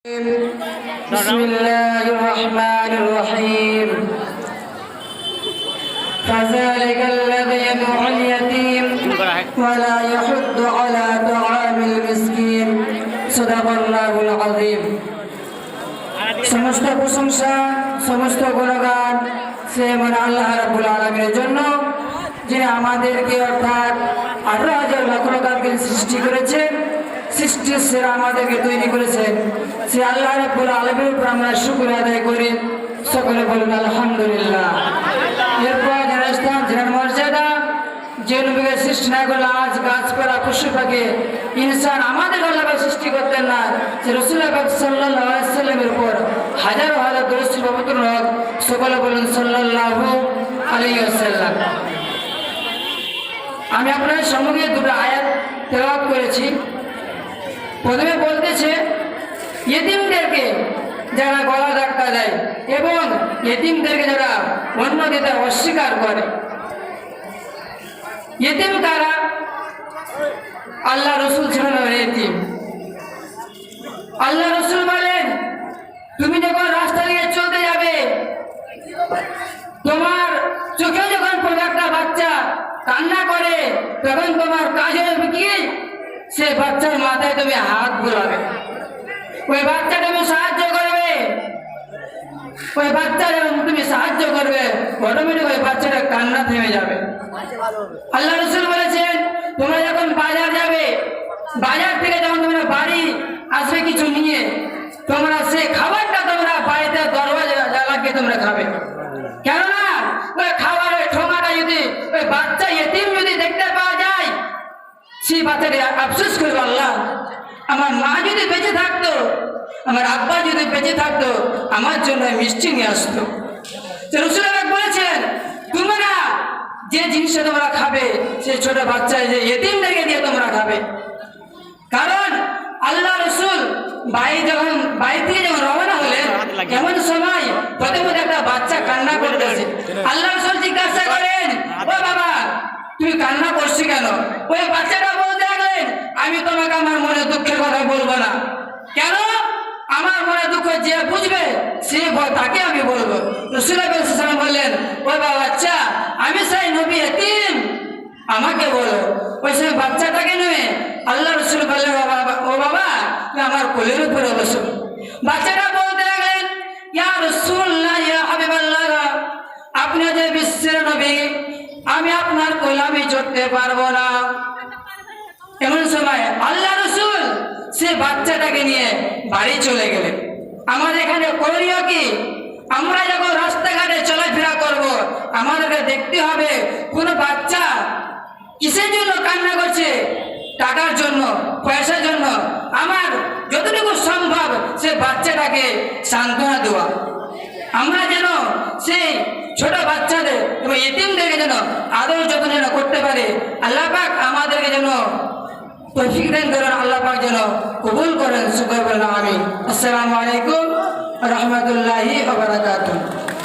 بسم الله الرحمن الرحيم فذلك الذي يدعو اليتيم ولا يحض على طعام المسكين صدق الله العظيم সমস্ত প্রশংসা সমস্ত গুণগান সে মহান আল্লাহ রাব্বুল আলামিনের জন্য যিনি আমাদেরকে অর্থাৎ 18,000 মাখলুকাতকে সৃষ্টি করেছেন, সৃষ্টির সেরা আমাদেরকে তৈরি করেছেন। সে আল্লাহ রাব্বুল আলামিনের উপর আমরা শুকর আদায় করি। সকলে বলুন আলহামদুলিল্লাহ। এরপর যার স্থান যার মর্যাদা, যে নবীকে সৃষ্টি না করলে আজ গাছপালা পশু পাখি ইনসান আমাদের আল্লাহ সৃষ্টি করতেন না। যে রাসূলুল্লাহ সাল্লাল্লাহু আলাইহি ওয়াসাল্লামের উপর হাজার হাজার দরুদ পবিত্র হোক। সকলে বলুন সাল্লাল্লাহু আলাইহি ওয়াসাল্লাম। আমি আপনাদের সম্মুখে দুটো আয়াত তেলাওয়াত করেছি। প্রথমে বলতেছে ইতিমদেরকে যারা গলা ধাক্কা দেয় এবং ইতিমদেরকে যারা অন্য দিতে অস্বীকার করে। ইতিম কারা? আল্লাহ রসুল ছিলেন ইতিম। আল্লাহ রসুল বলেন, তুমি যখন রাস্তা দিয়ে চলতে যাবে, তোমার চোখে যখন কোনো একটা বাচ্চা কান্না করে, তখন তোমার কাজ হবে কি? সে বাচ্চার মাথায় তুমি হাত বুলাবে, ওই বাচ্চাটা তুমি সাহায্য করবে, ওই বাচ্চাটা তুমি সাহায্য করবে, অটোমেটিক ওই বাচ্চাটা কান্না থেমে যাবে। আল্লাহ রসুল বলেছেন, তোমরা যখন বাজার যাবে, বাজার থেকে যখন তোমরা বাড়ি আসবে কিছু নিয়ে, তোমরা সে খাবারটা তোমরা বাড়িতে দরওয়াজা লাগিয়ে তোমরা খাবে। কেননা ওই খাবারের ঠোঙাটা যদি ওই বাচ্চা ইতিম যদি দেখতে পাওয়া যায়, সেই বাচ্চাটা আফসোস করবে, আল্লাহ আমার মা যদি বেঁচে থাকতো, আমার আব্বা যদি বেঁচে থাকতো, আমার জন্য মিষ্টি নিয়ে আসতো। রাসূল বলেছেন, তোমরা যে জিনিসটা তোমরা খাবে, সেই ছোট বাচ্চা যে ইতিমদেরকে দিয়ে তোমরা খাবে। কারণ আল্লাহ রসুল বাড়ি থেকে যখন রওনা হলেন, এমন সময় প্রথমে একটা বাচ্চা কান্না করতেছে। আল্লাহ রসুল জিজ্ঞাসা করেন, ও বাবা তুমি কান্না করছি কেন? ওই বাচ্চাটা বলতে লাগলেন, আমি তোমাকে আমার মনে দুঃখের কথা বলবো না। কেন? আমার মনে দুঃখ যে বুঝবে সে তাকে আমি বলবো। রাসূলুল্লাহ বললেন, ও বাচ্চা আমি সেই নবী ইতিম, আমাকে বলো। ওই সময় বাচ্চাটাকে নেবে আল্লাহ রসুল বললেন, ও বাবা তুমি আমার কোলের উপরে বসো। বাচ্চাটা বলতে লাগলেন, ইয়া রাসূলুল্লাহ ইয়া হাবিবাল্লাহ, আপনি যে বিশ্বের নবী, আমি আপনার গোলামি করতে পারবো না। এমন সময় আল্লাহ রসুল সে বাচ্চাটাকে নিয়ে বাড়ি চলে গেলেন। আমাদের এখানে করণীয় কি? আমরা যখন রাস্তাঘাটে চলাফেরা করব, আমাদেরকে দেখতে হবে কোনো বাচ্চা কিসের জন্য কান্না করছে, টাকার জন্য, পয়সার জন্য। আমার যতটুকু সম্ভব সে বাচ্চাটাকে সান্ত্বনা দেওয়া। আমরা যেন সেই ছোট বাচ্চাদের এবং ইতিমদেরকে যেন আদর যত্ন যেন করতে পারে। আল্লাহ পাক আমাদেরকে যেন তৌফিক দান করেন, আল্লাহ পাক যেন কবুল করেন। শুকর বলেন আমিন। আসসালামু আলাইকুম ওয়া রাহমাতুল্লাহি ওয়া বারাকাতুহু।